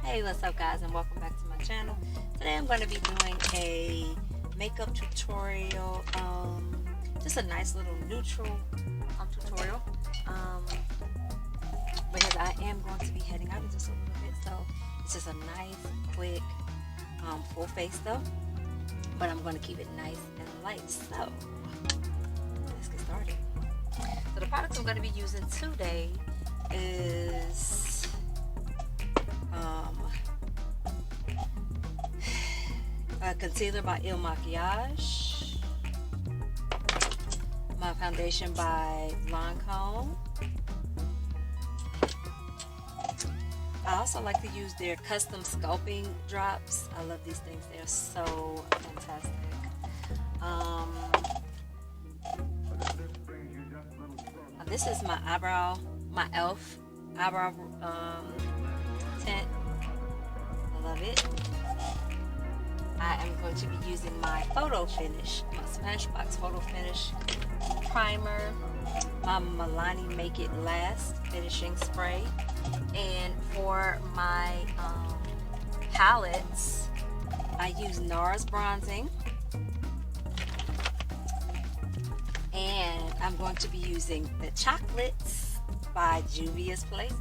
Hey, what's up guys, and welcome back to my channel. Today I'm going to be doing a makeup tutorial, just a nice little neutral tutorial, because I am going to be heading out in just a little bit, so it's just a nice, quick, full face though, but I'm going to keep it nice and light, so let's get started. So the products I'm going to be using today is a concealer by Makiage, my foundation by Lancome. I also like to use their custom sculpting drops. I love these things, they're so fantastic. This is my e.l.f. eyebrow tint. I love it. I am going to be using my photo finish, my Smashbox photo finish primer, my Milani Make It Last finishing spray, and for my palettes, I use NARS bronzing, and I'm going to be using the chocolates by Juvia's Place.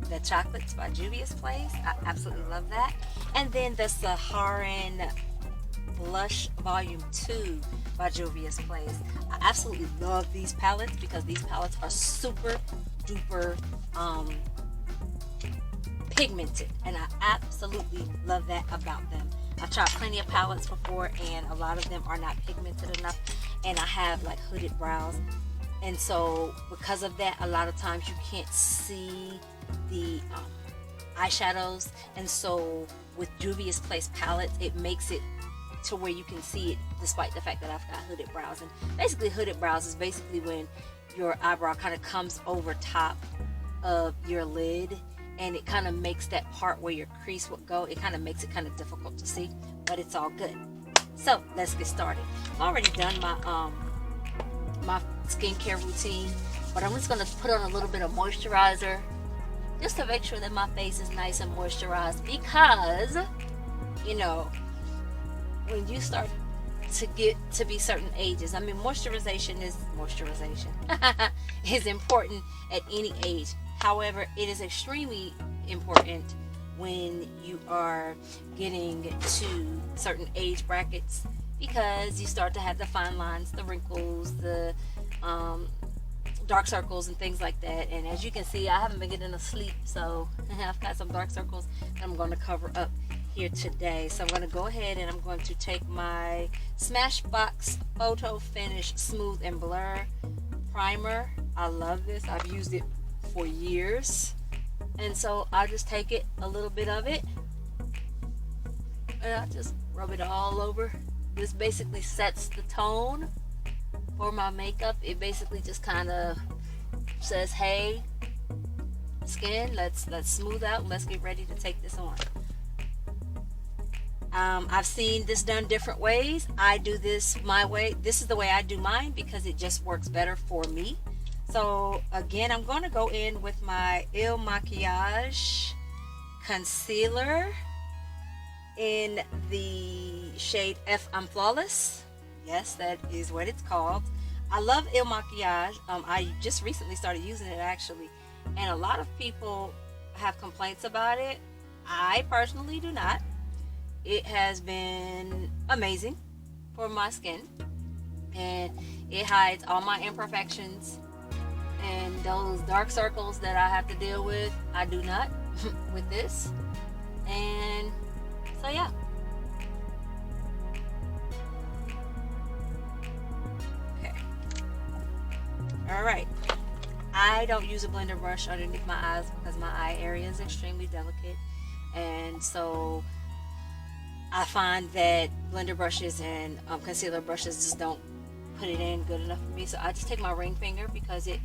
The chocolates by Juvia's Place. I absolutely love that. And then the Saharan Blush Volume 2 by Juvia's Place. I absolutely love these palettes because these palettes are super duper pigmented, and I absolutely love that about them. I've tried plenty of palettes before and a lot of them are not pigmented enough, and I have like hooded brows, and so because of that a lot of times you can't see the eyeshadows, and so with Juvia's Place palettes it makes it to where you can see it despite the fact that I've got hooded brows. And basically hooded brows is basically when your eyebrow kind of comes over top of your lid, and it kind of makes that part where your crease would go, it kind of makes it kind of difficult to see, but it's all good. So let's get started. I've already done my my skincare routine, but I'm just going to put on a little bit of moisturizer just to make sure that my face is nice and moisturized, because you know when you start to get to be certain ages, I mean moisturization is important at any age. However, it is extremely important when you are getting to certain age brackets, because you start to have the fine lines, the wrinkles, the dark circles and things like that. And as you can see, I haven't been getting enough sleep, so I've got some dark circles that I'm going to cover up here today. So I'm going to go ahead and I'm going to take my Smashbox Photo Finish Smooth and Blur primer. I love this. I've used it for years, and so I just take it, a little bit of it, and I just rub it all over. This basically sets the tone for my makeup. It basically just kind of says, hey skin, let's smooth out, let's get ready to take this on. I've seen this done different ways. I do this my way. This is the way I do mine because it just works better for me. So again, I'm going to go in with my Makiage Concealer in the shade F I'm Flawless. Yes, that is what it's called. I love Makiage. I just recently started using it actually, and a lot of people have complaints about it. I personally do not. It has been amazing for my skin, and it hides all my imperfections and those dark circles that I have to deal with. I do not with this. And so yeah. Okay. Alright. I don't use a blender brush underneath my eyes because my eye area is extremely delicate, and so I find that blender brushes and concealer brushes just don't put it in good enough for me. So I just take my ring finger because it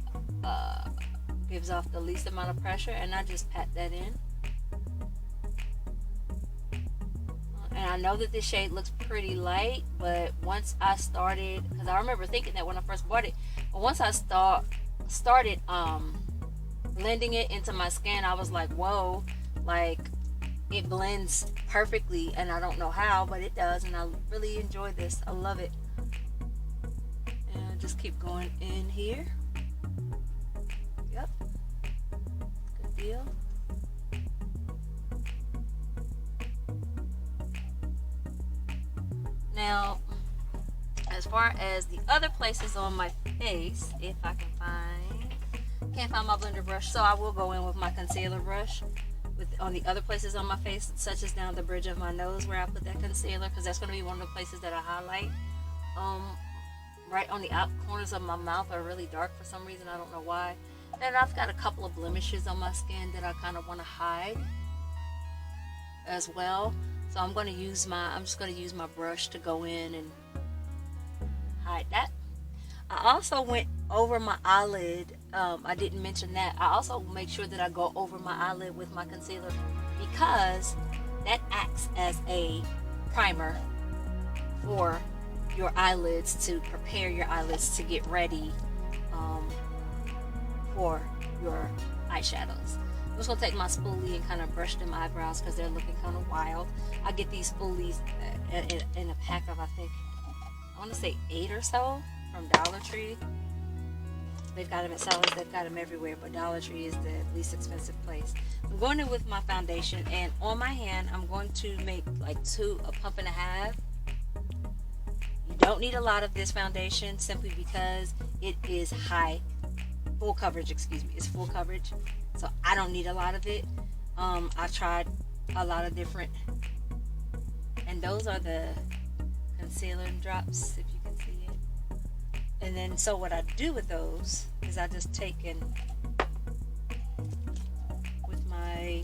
gives off the least amount of pressure, and I just pat that in. And I know that this shade looks pretty light, but once I started, because I remember thinking that when I first bought it, but once I started blending it into my skin, I was like, whoa, Like, it blends perfectly, and I don't know how, but it does, and I really enjoy this. I love it. And I just keep going in here. Yep. Good deal. Now, as far as the other places on my face, if I can can't find my blender brush, so I will go in with my concealer brush on the other places on my face, such as down the bridge of my nose where I put that concealer, because that's going to be one of the places that I highlight. Right on the out corners of my mouth are really dark for some reason, I don't know why. And I've got a couple of blemishes on my skin that I kind of want to hide as well. So I'm just going to use my brush to go in and hide that. I also went over my eyelid. I didn't mention that. I also make sure that I go over my eyelid with my concealer, because that acts as a primer for your eyelids, to prepare your eyelids to get ready for your eyeshadows. I'm just going to take my spoolie and kind of brush them eyebrows because they're looking kind of wild. I get these spoolies in a pack of, I think, I want to say 8 or so from Dollar Tree. They've got them at Sellers, they've got them everywhere, but Dollar Tree is the least expensive place. I'm going in with my foundation, and on my hand, I'm going to make like a pump and a half. You don't need a lot of this foundation, simply because it is full coverage, it's full coverage. So I don't need a lot of it. I tried a lot of different, and those are the concealer drops, if you can see it. And then, so what I do with those is I just take and with my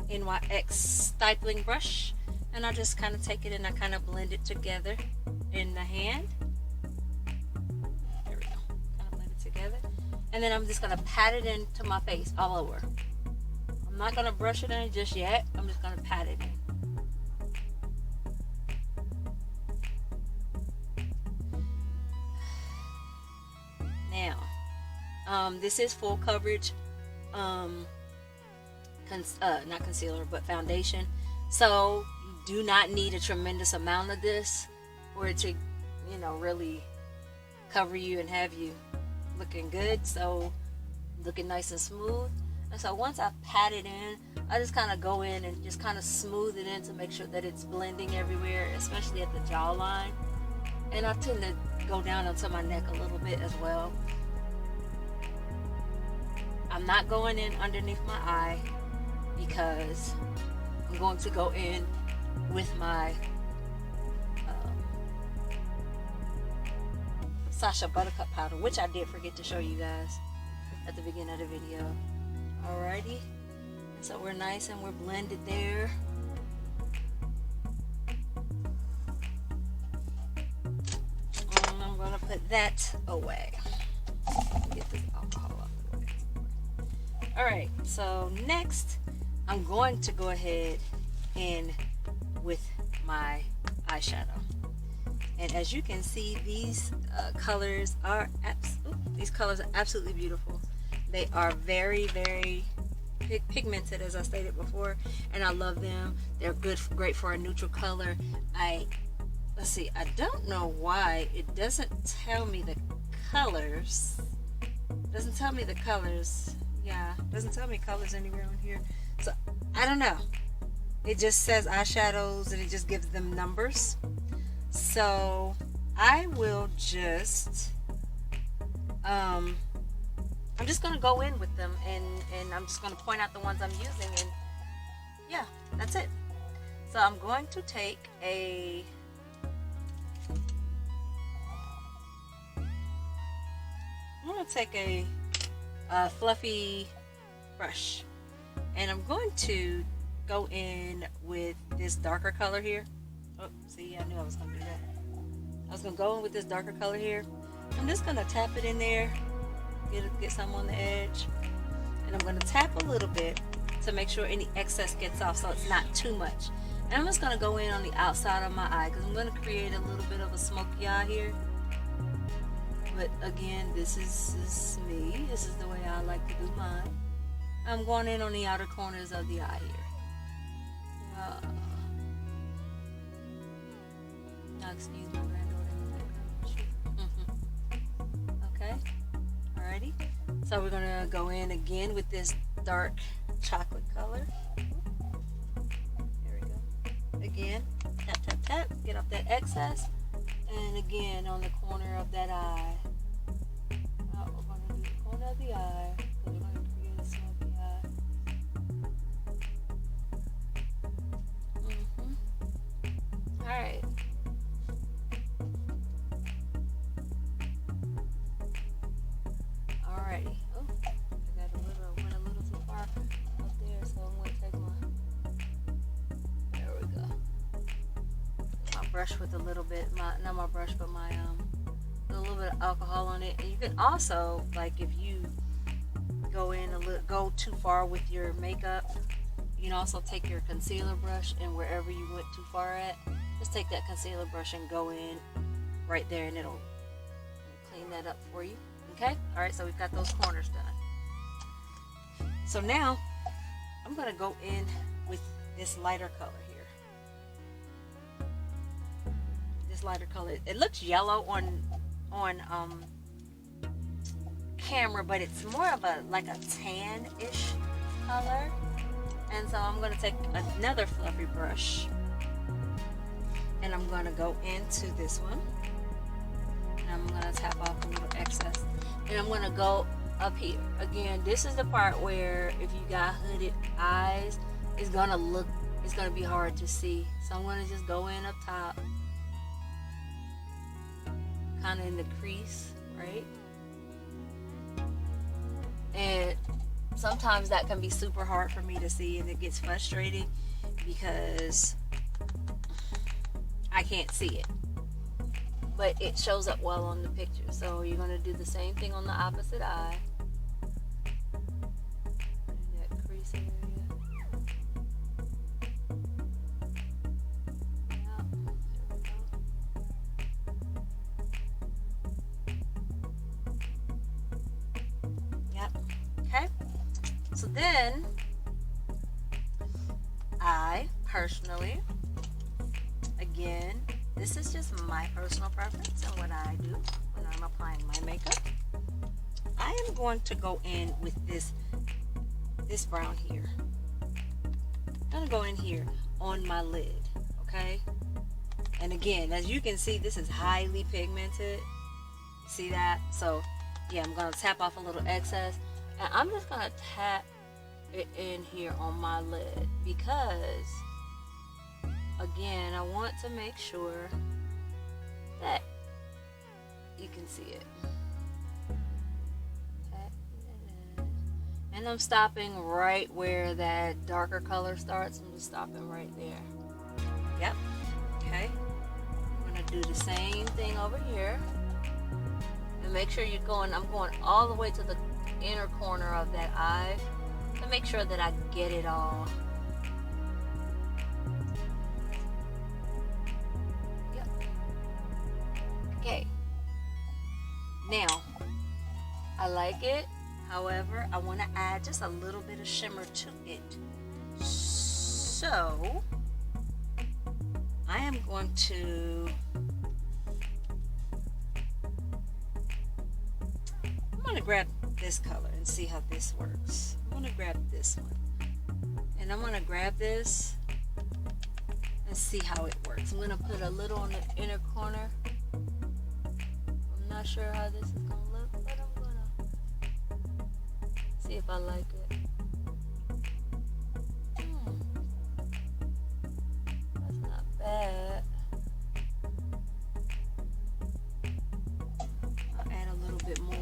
NYX stippling brush, and I just kind of take it and I kind of blend it together in the hand. There we go. Kind of blend it together. And then I'm just going to pat it into my face all over. I'm not going to brush it in just yet. I'm just going to pat it in. Now, this is full coverage, not concealer, but foundation. So you do not need a tremendous amount of this for it to, really cover you and have you looking good. So looking nice and smooth. And so once I pat it in, I just kind of go in and just kind of smooth it in to make sure that it's blending everywhere, especially at the jawline. And I tend to go down onto my neck a little bit as well. I'm not going in underneath my eye because I'm going to go in with my Sacha Buttercup powder, which I did forget to show you guys at the beginning of the video. Alrighty, so we're nice and we're blended there. And I'm gonna put that away. Get this alcohol out of the way. Alright, so next I'm going to go ahead and with my eyeshadow. And as you can see, these colors are absolutely beautiful. They are very, very pigmented, as I stated before, and I love them. They're great for a neutral color. Let's see, I don't know why it doesn't tell me the colors. Doesn't tell me the colors. Yeah, doesn't tell me colors anywhere on here. So I don't know. It just says eyeshadows and it just gives them numbers. So I will just I'm just gonna go in with them, and I'm just gonna point out the ones I'm using, and yeah, that's it. So I'm going to take a fluffy brush, and I'm going to go in with this darker color here. Oh, see, I knew I was going to do that. I was going to go in with this darker color here. I'm just going to tap it in there, get some on the edge, and I'm going to tap a little bit to make sure any excess gets off so it's not too much. And I'm just going to go in on the outside of my eye because I'm going to create a little bit of a smoky eye here. But again, this is me. This is the way I like to do mine. I'm going in on the outer corners of the eye here. Excuse my granddaughter in the background. Okay, alrighty. So we're gonna go in again with this dark chocolate color. There we go. Again, tap, tap, tap, get off that excess. And again on the corner of that eye. Now we're gonna do the corner of the eye, because we're gonna create a smoky eye. Alright. Alrighty. Oh, I went a little too far up there, so I'm gonna take there we go. My brush with a little bit, not my brush, but my a little bit of alcohol on it. And you can also, like, if you go too far with your makeup, you can also take your concealer brush, and wherever you went too far at, just take that concealer brush and go in right there, and it'll clean that up for you. Okay? Alright, so we've got those corners done. So now, I'm going to go in with this lighter color here. This lighter color. It looks yellow on camera, but it's more of like a tan-ish color. And so I'm going to take another fluffy brush, and I'm going to go into this one, and I'm going to tap off a little excess, and I'm going to go up here. Again, this is the part where if you got hooded eyes, it's going to be hard to see. So I'm going to just go in up top, kind of in the crease, right? And sometimes that can be super hard for me to see, and it gets frustrating because I can't see it, but it shows up well on the picture. So you're going to do the same thing on the opposite eye, in that crease area. Yeah, there we go. Yep. Okay. So then, I personally, again, this is just my personal preference and what I do when I'm applying my makeup. I am going to go in with this brown here. I'm going to go in here on my lid, okay? And again, as you can see, this is highly pigmented. See that? So, yeah, I'm going to tap off a little excess. And I'm just going to tap it in here on my lid because, again, I want to make sure that you can see it. Okay. And I'm stopping right where that darker color starts. I'm just stopping right there. Yep. Okay. I'm going to do the same thing over here. And make sure I'm going all the way to the inner corner of that eye to make sure that I get it all. Yep. Okay. Now, I like it. However, I want to add just a little bit of shimmer to it. So, I am going to... I'm going to grab this color and see how this works. I'm going to grab this one. And I'm going to grab this and see how it works. I'm going to put a little on the inner corner. I'm not sure how this is going to look, but I'm going to see if I like it. That's not bad. I'll add a little bit more.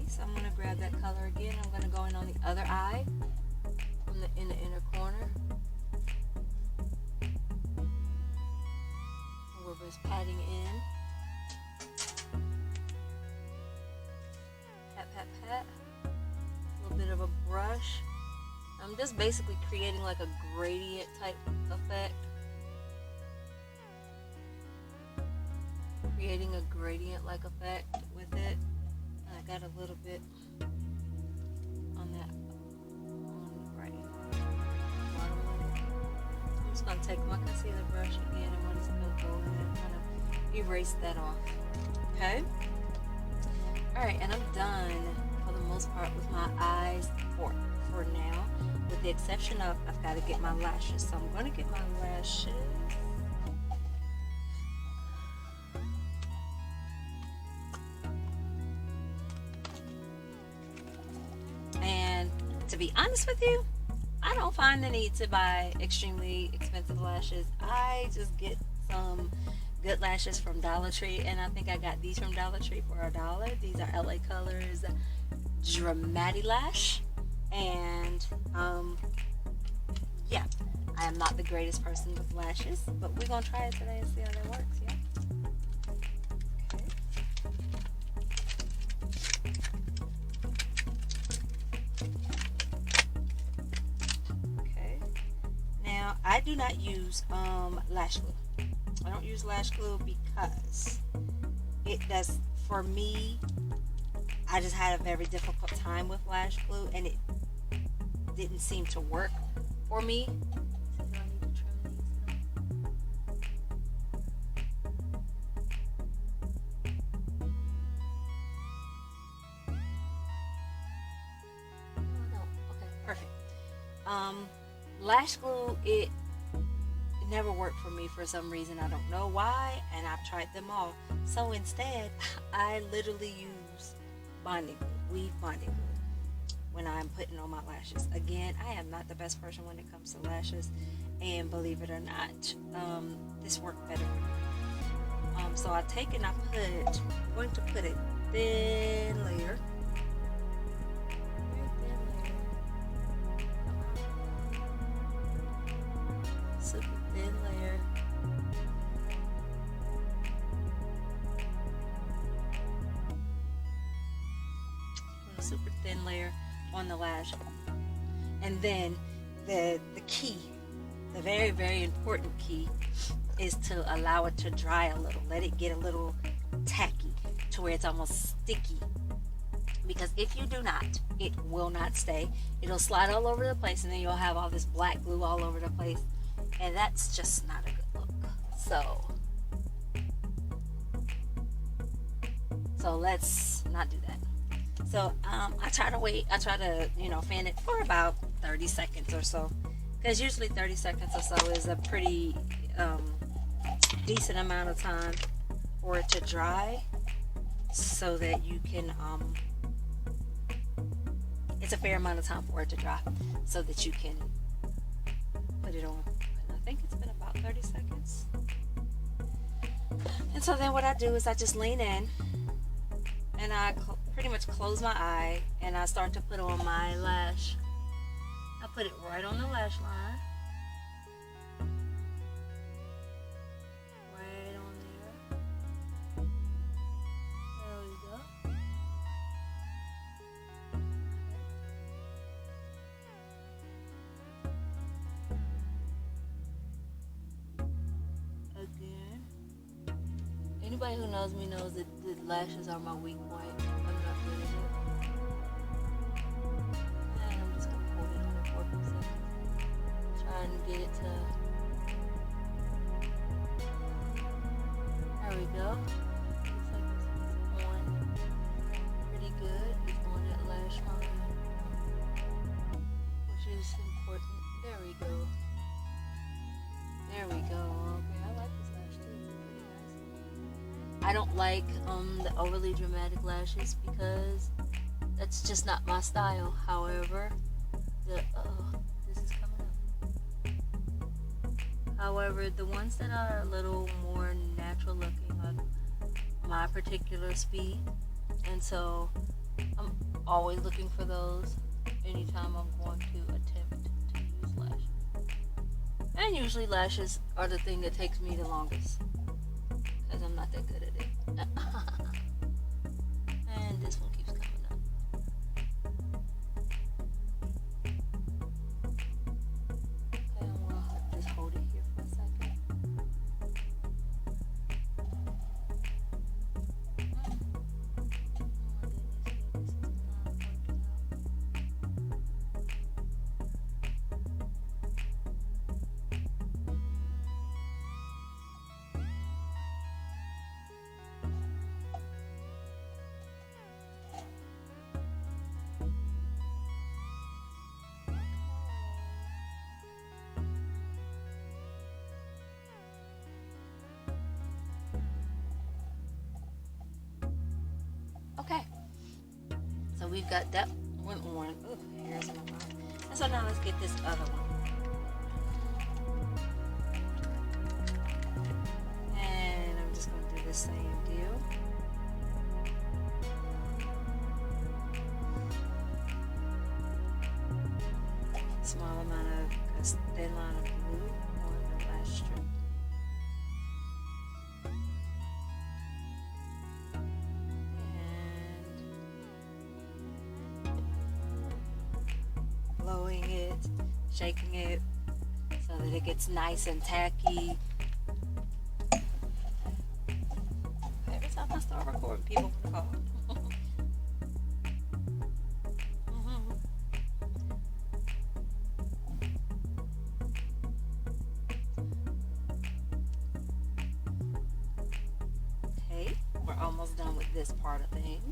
So I'm going to grab that color again. I'm going to go in on the other eye in the inner corner. We're just patting in. Pat, pat, pat. A little bit of a brush. I'm just basically creating like a gradient type effect. creating a gradient-like effect with it. I got a little bit on that right bottom layer. I'm just going to take my concealer brush again, and I'm just going to go in and kind of erase that off. Okay? Alright, and I'm done for the most part with my eyes for now, with the exception of I've got to get my lashes. So I'm going to get my lashes. And to be honest with you, I don't find the need to buy extremely expensive lashes. I just get some good lashes from Dollar Tree, and I think I got these from Dollar Tree for $1. These are LA Colors Dramatic Lash, and yeah, I am not the greatest person with lashes, but we're gonna try it today and see how that works. Yeah. Okay. Now I do not use lash glue. I don't use lash glue because it does, for me, I just had a very difficult time with lash glue, and it didn't seem to work for me. Do I need to trim these? No. Okay, perfect. Lash glue, it never worked for me for some reason. I don't know why, and I've tried them all. So instead, I literally use bonding glue, weave bonding glue, when I'm putting on my lashes. Again, I am not the best person when it comes to lashes, and believe it or not, this worked better for me. So I take and I'm going to put a thin layer. Super thin layer. A super thin layer on the lash. And then the key, the very, very important key, is to allow it to dry a little. Let it get a little tacky to where it's almost sticky. Because if you do not, it will not stay. It'll slide all over the place, and then you'll have all this black glue all over the place. And that's just not a good look. So let's not do that. So I try to fan it for about 30 seconds or so, because usually 30 seconds or so is a pretty decent amount of time for it to dry, so that you can it's a fair amount of time for it to dry so that you can put it on. I think it's been about 30 seconds. And so then what I do is I just lean in, and I pretty much close my eye, and I start to put on my lash. I put it right on the lash line. Right on there. There we go. Again. Anybody who knows me knows that the lashes are my weak point. I'm not good at it. And I'm just going to hold it on for a few seconds. Trying to get it to... There we go. Looks like this one's on pretty good. It's on that lash line, which is important. There we go. There we go. Okay, I like this lash too. It's pretty nice. I don't like the overly dramatic lashes because that's just not my style. However, this is coming up. However, the ones that are a little more natural looking are my particular speed, and so I'm always looking for those anytime I'm going to attempt to use lashes. And usually lashes are the thing that takes me the longest, because I'm not that good at it. And this one keeps coming up. Okay, I'm gonna just hold it here for a second. we've got that one on. Oh, hairs in my mouth. And so now let's get this other one. And I'm just going to do the same deal. Small amount of a thin line of blue on the last strip. Blowing it, shaking it so that it gets nice and tacky. Every time I start recording, people want to call. Okay, we're almost done with this part of things.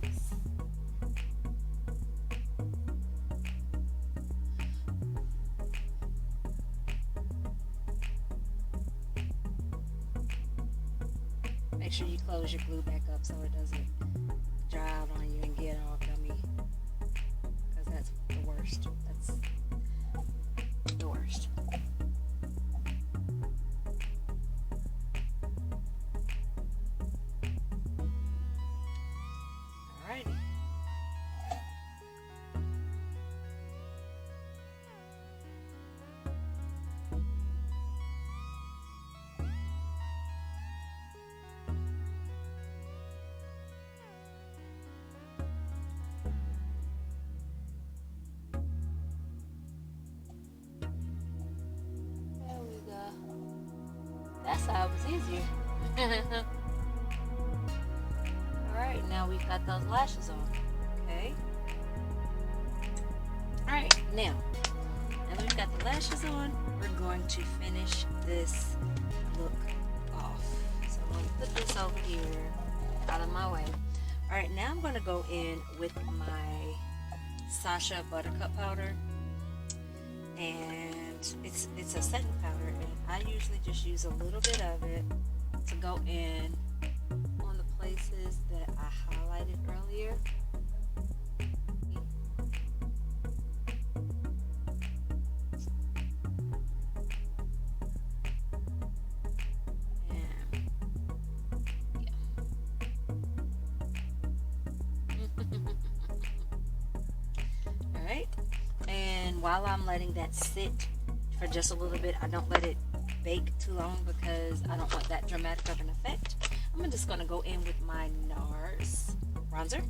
Make sure you close your glue back up so it doesn't dry out on you and get all gummy, because that's the worst. That's the worst. Alrighty. That's how it was easier. Alright, now we've got those lashes on. Okay. Alright, now that we've got the lashes on, we're going to finish this look off. So I'm going to put this over here out of my way. Alright, now I'm going to go in with my Sacha Buttercup powder. And it's a setting powder, and I usually just use a little bit of it to go in on the places that I highlighted earlier. And yeah. Alright. And while I'm letting that sit for just a little bit, I don't let it bake too long because I don't want that dramatic of an effect. I'm just going to go in with my NARS bronzer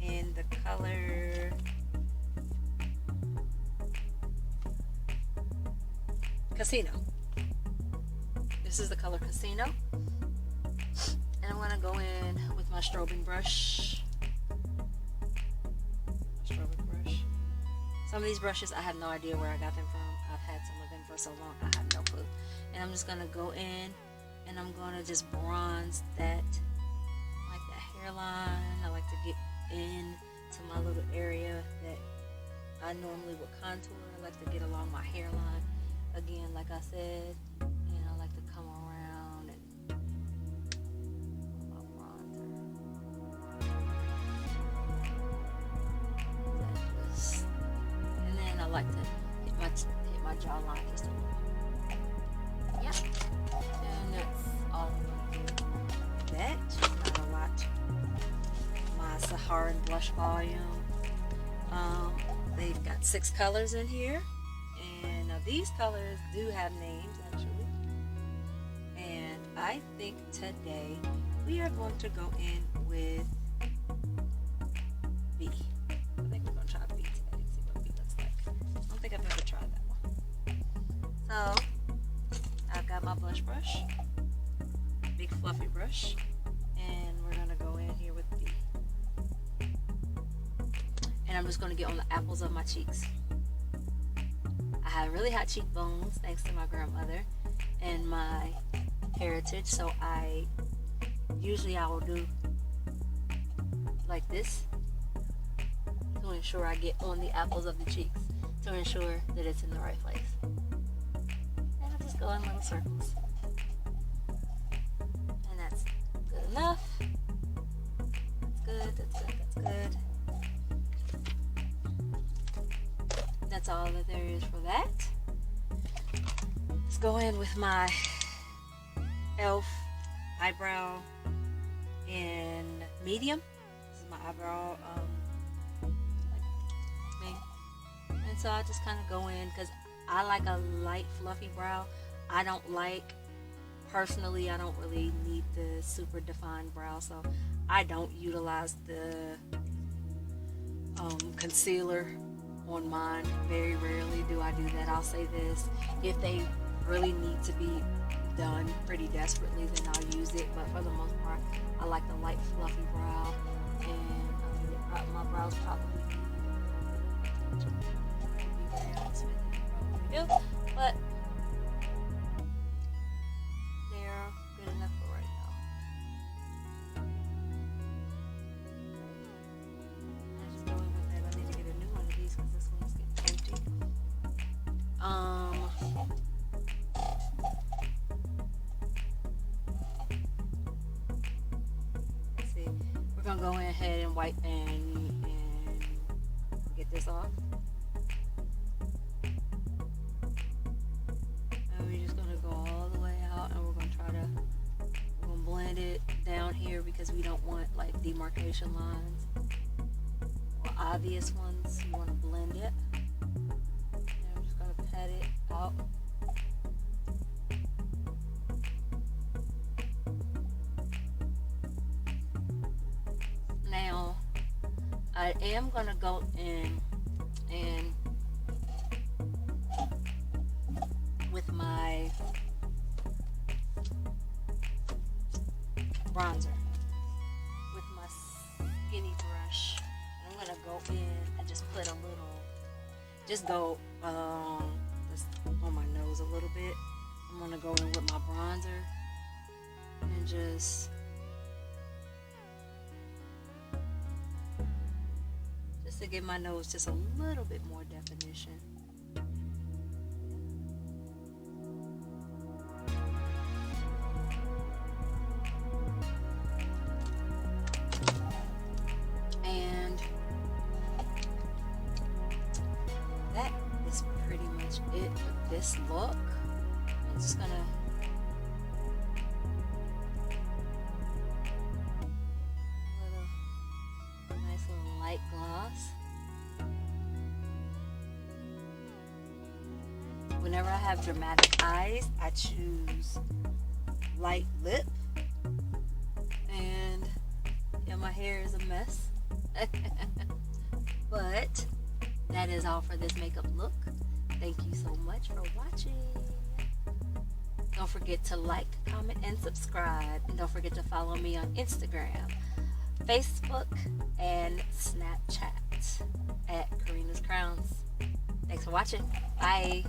in the color Casino. This is the color Casino. And I'm going to go in with my strobing brush. Some of these brushes, I have no idea where I got them from. I've had some of them for so long, I have no clue. And I'm just going to go in and I'm going to just bronze that, like that hairline. I like to get in to my little area that I normally would contour. I like to get along my hairline. Again, like I said, and I like to come around and my bronzer. I like to hit my jawline just a little. Yeah. And that's all I'm going to do. That, not a lot. My Saharan blush volume. They've got 6 colors in here. And now these colors do have names, actually. And I think today we are going to go in with B. I think we're going to try B today and see what B looks like. I don't think I've ever tried that one. So, I've got my blush brush, big fluffy brush, and we're going to go in here with B. And I'm just going to get on the apples of my cheeks. I have really hot cheekbones thanks to my grandmother and my heritage, so usually I will do like this to ensure I get on the apples of the cheeks, to ensure that it's in the right place. And I just go in little circles. And that's good enough. That's good, that's good, that's good. that's all that there is for that. Let's go in with my e.l.f. eyebrow in medium. This is my eyebrow thing. And so I just kind of go in because I like a light fluffy brow. Personally, I don't really need the super defined brow, so I don't utilize the concealer on mine. Very rarely do I do that. I'll say this, if they really need to be done pretty desperately, then I'll use it, but for the most part I like the light fluffy brow. And my brows probably need, to be very honest with you, probably do, but they're good enough for right now. I just go in with that. I need to get a new one of these because this one's getting empty. Let's see. We're gonna go ahead and wipe and get this off. And we're just gonna go all the way out, and we're gonna blend it down here because we don't want like demarcation lines or obvious ones. You want to blend it. And I'm just gonna pat it out. Now I am gonna go in and with my bronzer with my skinny brush. I'm gonna go in and just put a little, just go just on my nose a little bit. I'm gonna go in with my bronzer and just to give my nose just a little bit more definition. And that is pretty much it for this look. I'm just gonna nice little light gloss. Whenever I have dramatic eyes, I choose light lip. And yeah, my hair is a mess. But that is all for this makeup look. Thank you so much for watching. Don't forget to like, comment, and subscribe. And don't forget to follow me on Instagram, Facebook, and Snapchat at 𝓜𝓮𝓭𝓲𝓪. Thanks for watching. Bye.